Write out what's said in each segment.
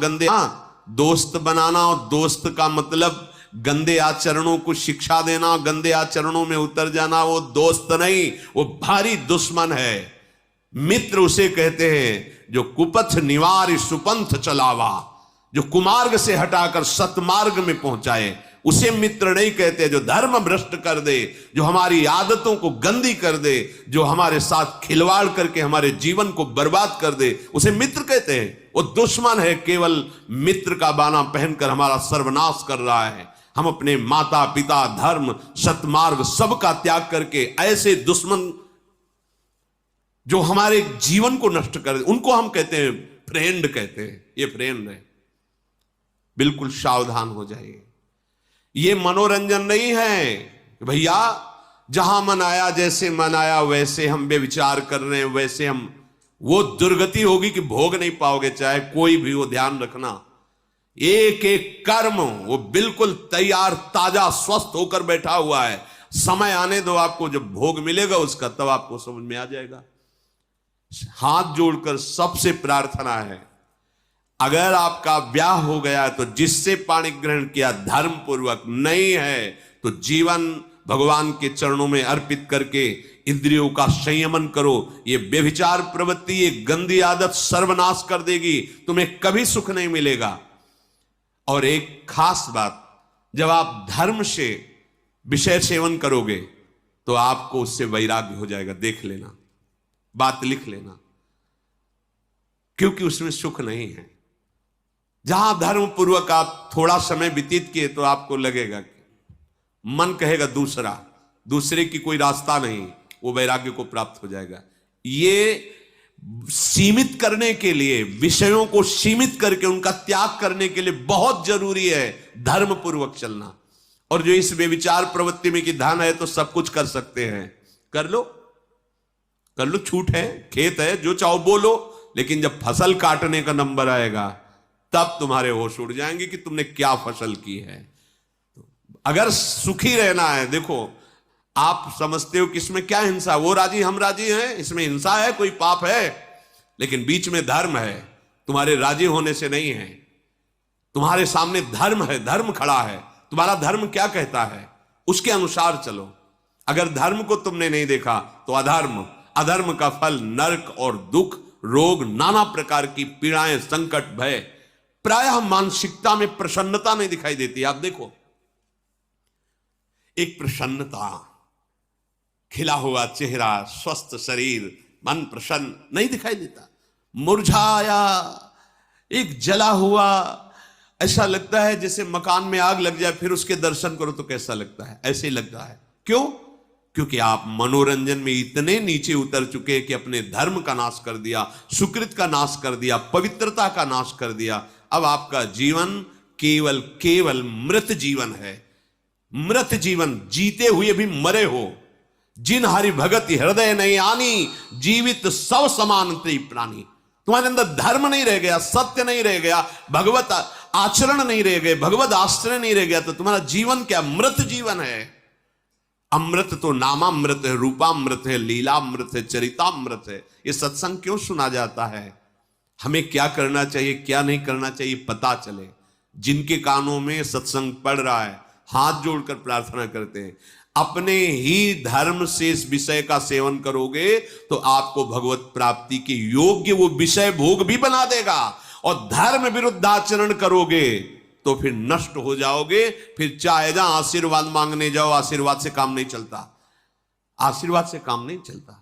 गंदे दोस्त बनाना, और दोस्त का मतलब गंदे आचरणों को शिक्षा देना, गंदे आचरणों में उतर जाना, वो दोस्त नहीं, वो भारी दुश्मन है। मित्र उसे कहते हैं जो कुपथ निवार सुपंथ चलावा, जो कुमार्ग से हटाकर सतमार्ग में पहुंचाए, उसे मित्र नहीं कहते। जो धर्म भ्रष्ट कर दे, जो हमारी आदतों को गंदी कर दे, जो हमारे साथ खिलवाड़ करके हमारे जीवन को बर्बाद कर दे, उसे मित्र कहते हैं। वो दुश्मन है, केवल मित्र का बाना पहनकर हमारा सर्वनाश कर रहा है। हम अपने माता पिता, धर्म, सतमार्ग सबका त्याग करके ऐसे दुश्मन जो हमारे जीवन को नष्ट कर दे, उनको हम कहते हैं फ्रेंड कहते हैं। ये फ्रेंड है, बिल्कुल सावधान हो जाइए। ये मनोरंजन नहीं है भैया, जहां मन आया, जैसे मन आया वैसे हम बेविचार कर रहे हैं, वैसे हम, वो दुर्गति होगी कि भोग नहीं पाओगे, चाहे कोई भी हो। ध्यान रखना, एक एक कर्म वो बिल्कुल तैयार, ताजा, स्वस्थ होकर बैठा हुआ है। समय आने दो, आपको जब भोग मिलेगा उसका, तब आपको समझ में आ जाएगा। हाथ जोड़कर सबसे प्रार्थना है, अगर आपका ब्याह हो गया तो जिससे पाणी ग्रहण किया धर्म पूर्वक, नहीं है तो जीवन भगवान के चरणों में अर्पित करके इंद्रियों का संयमन करो। ये व्यभिचार प्रवृत्ति, ये गंदी आदत सर्वनाश कर देगी, तुम्हें कभी सुख नहीं मिलेगा। और एक खास बात, जब आप धर्म से विषय सेवन करोगे तो आपको उससे वैराग्य हो जाएगा। देख लेना, बात लिख लेना, क्योंकि उसमें सुख नहीं है। जहां धर्म पूर्वक आप थोड़ा समय व्यतीत किए तो आपको लगेगा कि मन कहेगा दूसरे की कोई रास्ता नहीं, वो वैराग्य को प्राप्त हो जाएगा। ये सीमित करने के लिए, विषयों को सीमित करके उनका त्याग करने के लिए बहुत जरूरी है धर्म पूर्वक चलना। और जो इस व्यभिचार प्रवृत्ति में कि धन है तो सब कुछ कर सकते हैं, कर लो, छूट है, खेत है, जो चाहो बोलो, लेकिन जब फसल काटने का नंबर आएगा तब तुम्हारे होश उड़ जाएंगे कि तुमने क्या फसल की है। अगर सुखी रहना है, देखो आप समझते हो कि इसमें क्या हिंसा, वो राजी हम राजी हैं, इसमें हिंसा है, कोई पाप है, लेकिन बीच में धर्म है। तुम्हारे राजी होने से नहीं है, तुम्हारे सामने धर्म है, धर्म खड़ा है। तुम्हारा धर्म क्या कहता है उसके अनुसार चलो। अगर धर्म को तुमने नहीं देखा तो अधर्म, अधर्म का फल नरक और दुख, रोग, नाना प्रकार की पीड़ाएं, संकट, भय। प्रायः मानसिकता में प्रसन्नता नहीं दिखाई देती। आप देखो, एक प्रसन्नता, खिला हुआ चेहरा, स्वस्थ शरीर, मन प्रसन्न नहीं दिखाई देता। मुरझाया, एक जला हुआ, ऐसा लगता है जैसे मकान में आग लग जाए, फिर उसके दर्शन करो तो कैसा लगता है, ऐसे ही लगता है। क्यों? क्योंकि आप मनोरंजन में इतने नीचे उतर चुके कि अपने धर्म का नाश कर दिया, सुकृत का नाश कर दिया, पवित्रता का नाश कर दिया। अब आपका जीवन केवल मृत जीवन है। मृत जीवन, जीते हुए भी मरे हो। जिन हरि भगत हृदय नहीं आनी, जीवित सब समान प्राणी। तुम्हारे अंदर धर्म नहीं रह गया, सत्य नहीं रह गया, भगवत आचरण नहीं रह गए, भगवत आश्रय नहीं रह गया, तो तुम्हारा जीवन क्या? मृत जीवन है। अमृत तो नामामृत है, रूपामृत है, लीलामृत है, चरितामृत है। ये सत्संग क्यों सुना जाता है? हमें क्या करना चाहिए, क्या नहीं करना चाहिए पता चले। जिनके कानों में सत्संग पड़ रहा है, हाथ जोड़कर प्रार्थना करते हैं, अपने ही धर्म से इस विषय का सेवन करोगे तो आपको भगवत प्राप्ति के योग्य वो विषय भोग भी बना देगा। और धर्म विरुद्ध आचरण करोगे तो फिर नष्ट हो जाओगे। फिर चाहे जहां आशीर्वाद मांगने जाओ, आशीर्वाद से काम नहीं चलता, आशीर्वाद से काम नहीं चलता।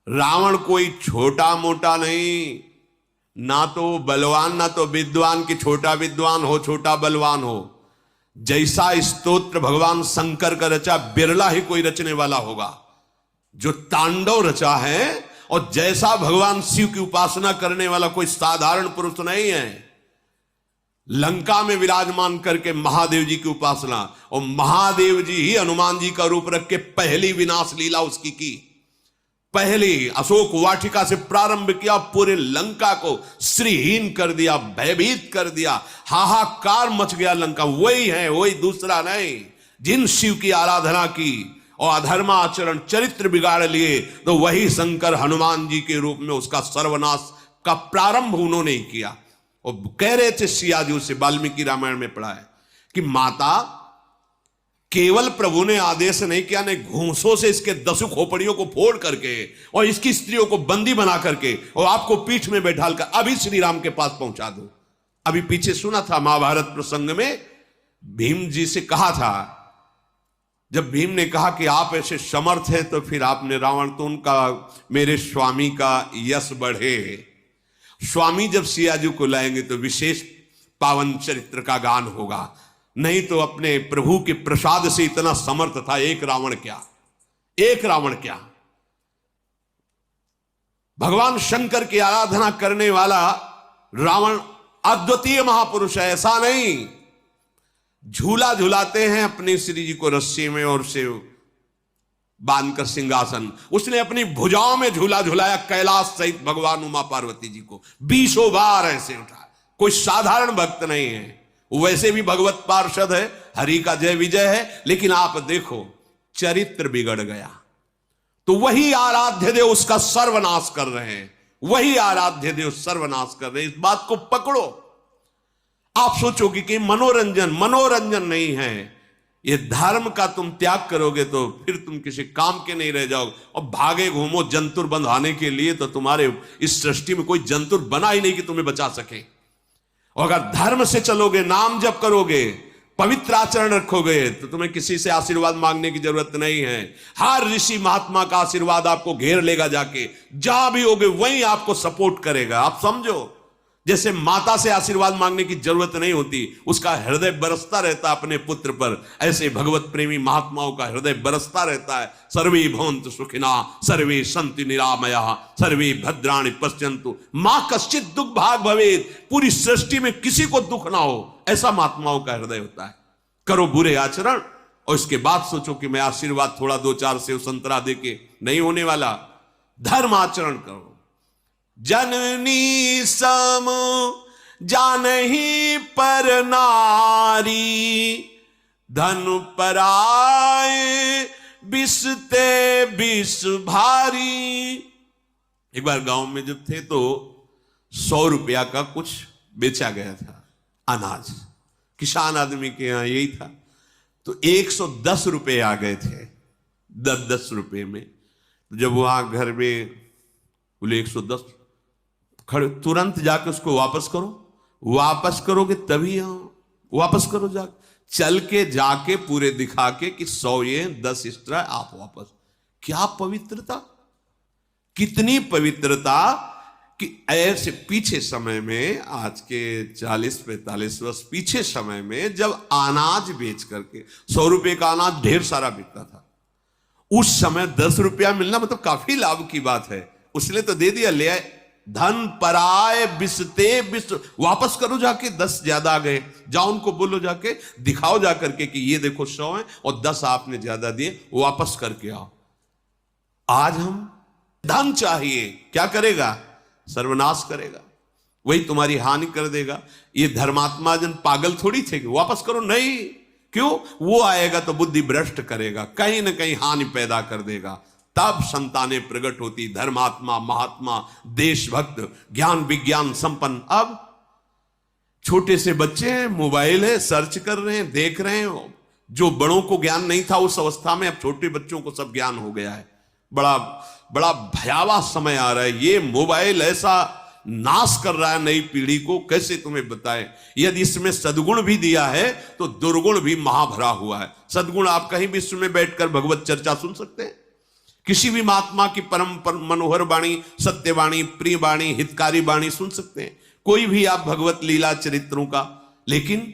रावण कोई छोटा मोटा नहीं, ना तो बलवान ना तो विद्वान, कि छोटा विद्वान हो छोटा बलवान हो। जैसा स्तोत्र भगवान शंकर का रचा, बिरला ही कोई रचने वाला होगा जो तांडव रचा है। और जैसा भगवान शिव की उपासना करने वाला कोई साधारण पुरुष नहीं है। लंका में विराजमान करके महादेव जी की उपासना, और महादेव जी ही हनुमान जी का रूप रख के पहली विनाश लीला उसकी की। पहली अशोक वाटिका से प्रारंभ किया, पूरे लंका को श्रीहीन कर दिया, भयभीत कर दिया, हाहाकार मच गया लंका। वही है, वही, दूसरा नहीं। जिन शिव की आराधना की और अधर्माचरण, चरित्र बिगाड़ लिए, तो वही शंकर हनुमान जी के रूप में उसका सर्वनाश का प्रारंभ उन्होंने ही किया। और कह रहे थे सिया जी से, वाल्मीकि रामायण में पढ़ा है कि माता केवल प्रभु ने आदेश नहीं किया, ने घूंसों से इसके 10 खोपड़ियों को फोड़ करके और इसकी स्त्रियों को बंदी बना करके और आपको पीठ में बैठाल कर अभी श्री राम के पास पहुंचा दो। अभी पीछे सुना था महाभारत प्रसंग में भीम जी से कहा था, जब भीम ने कहा कि आप ऐसे समर्थ हैं तो फिर आपने रावण, तो उनका मेरे स्वामी का यश बढ़े। स्वामी जब सिया जी को लाएंगे तो विशेष पावन चरित्र का गान होगा, नहीं तो अपने प्रभु के प्रसाद से इतना समर्थ था, एक रावण क्या, एक रावण क्या। भगवान शंकर की आराधना करने वाला रावण अद्वितीय महापुरुष है, ऐसा नहीं। झूला झुलाते हैं अपनी श्री जी को रस्सी में और से बांधकर सिंहासन, उसने अपनी भुजाओं में झूला झुलाया कैलाश सहित भगवान उमा पार्वती जी को 20 बार ऐसे उठा। कोई साधारण भक्त नहीं है, वैसे भी भगवत पार्षद है, हरि का जय विजय है, लेकिन आप देखो चरित्र बिगड़ गया तो वही आराध्य देव उसका सर्वनाश कर रहे हैं, वही आराध्य देव सर्वनाश कर रहे हैं। इस बात को पकड़ो। आप सोचोगे कि मनोरंजन नहीं है, ये धर्म का तुम त्याग करोगे तो फिर तुम किसी काम के नहीं रह जाओगे। और भागे घूमो जंतुर बंधाने के लिए, तो तुम्हारे इस सृष्टि में कोई जंतुर बना ही नहीं कि तुम्हें बचा सके। और अगर धर्म से चलोगे, नाम जप करोगे, पवित्र आचरण रखोगे, तो तुम्हें किसी से आशीर्वाद मांगने की जरूरत नहीं है। हर ऋषि महात्मा का आशीर्वाद आपको घेर लेगा, जाके जहां भी होगे वहीं आपको सपोर्ट करेगा। आप समझो, जैसे माता से आशीर्वाद मांगने की जरूरत नहीं होती, उसका हृदय बरसता रहता अपने पुत्र पर, ऐसे भगवत प्रेमी महात्माओं का हृदय बरसता रहता है। सर्वे भवन्तु सुखिना सर्वे सन्तु निरामयाः सर्वे भद्राणि पश्यन्तु मां कश्चित् दुख भाग भवेत्। पूरी सृष्टि में किसी को दुख ना हो, ऐसा महात्माओं का हृदय होता है। करो बुरे आचरण और इसके बाद सोचो कि मैं आशीर्वाद थोड़ा 2-4 सेव संतरा देके नहीं होने वाला। धर्म आचरण करो। जननी सम जानहि पर नारी, धन पराए बिसते बिस भारी। एक बार गांव में जब थे तो 100 रुपया का कुछ बेचा गया था अनाज, किसान आदमी के यहां यही था। तो 110 रुपए आ गए थे 10-10 रुपए में। जब वहां घर में बोले 110, खड़े तुरंत जाके उसको वापस करो, वापस करोगे तभी वापस करो, जाके चल के जाके पूरे दिखा के कि 100 ये 10 एक्स्ट्रा आप वापस। क्या पवित्रता, कितनी पवित्रता कि ऐसे पीछे समय में, आज के 40-45 वर्ष पीछे समय में, जब अनाज बेच करके 100 रुपए का अनाज ढेर सारा बिकता था, उस समय 10 रुपया मिलना मतलब काफी लाभ की बात है। उसने तो दे दिया, ले आए। धन पराए बिसते बिस, वापस करो जाके, 10 ज्यादा आ गए, जाओ उनको बोलो, जाके दिखाओ जा करके कि ये देखो 100 है और 10 आपने ज्यादा दिए, वापस करके आओ। आज हम धन चाहिए, क्या करेगा? सर्वनाश करेगा, वही तुम्हारी हानि कर देगा। ये धर्मात्मा जन पागल थोड़ी थे कि वापस करो, नहीं। क्यों? वो आएगा तो बुद्धि भ्रष्ट करेगा, कहीं ना कहीं हानि पैदा कर देगा। तब संतानें प्रकट होती, धर्मात्मा, महात्मा, देशभक्त, ज्ञान विज्ञान संपन्न। अब छोटे से बच्चे हैं, मोबाइल है, सर्च कर रहे हैं, देख रहे हैं। जो बड़ों को ज्ञान नहीं था उस अवस्था में, अब छोटे बच्चों को सब ज्ञान हो गया है। बड़ा बड़ा भयावह समय आ रहा है। ये मोबाइल ऐसा नाश कर रहा है नई पीढ़ी को, कैसे तुम्हें बताएं। यदि इसमें सद्गुण भी दिया है तो दुर्गुण भी महाभरा हुआ है। सद्गुण, आप कहीं विश्व में बैठकर भगवत चर्चा सुन सकते हैं, किसी भी महात्मा की परम मनोहर वाणी, सत्यवाणी, प्रिय वाणी, हितकारी वाणी सुन सकते हैं, कोई भी आप भगवत लीला चरित्रों का। लेकिन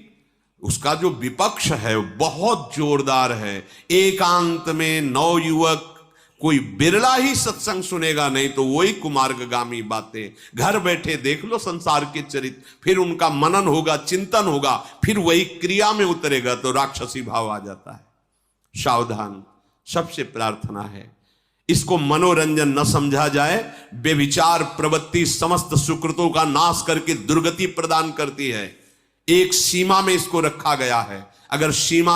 उसका जो विपक्ष है बहुत जोरदार है। एकांत में नवयुवक, कोई बिरला ही सत्संग सुनेगा, नहीं तो वही कुमार्गगामी बातें। घर बैठे देख लो संसार के चरित्र, फिर उनका मनन होगा, चिंतन होगा, फिर वही क्रिया में उतरेगा तो राक्षसी भाव आ जाता है। सावधान। सबसे प्रार्थना है इसको मनोरंजन न समझा जाए। बेविचार प्रवृत्ति समस्त सुकृतों का नाश करके दुर्गति प्रदान करती है। एक सीमा में इसको रखा गया है, अगर सीमा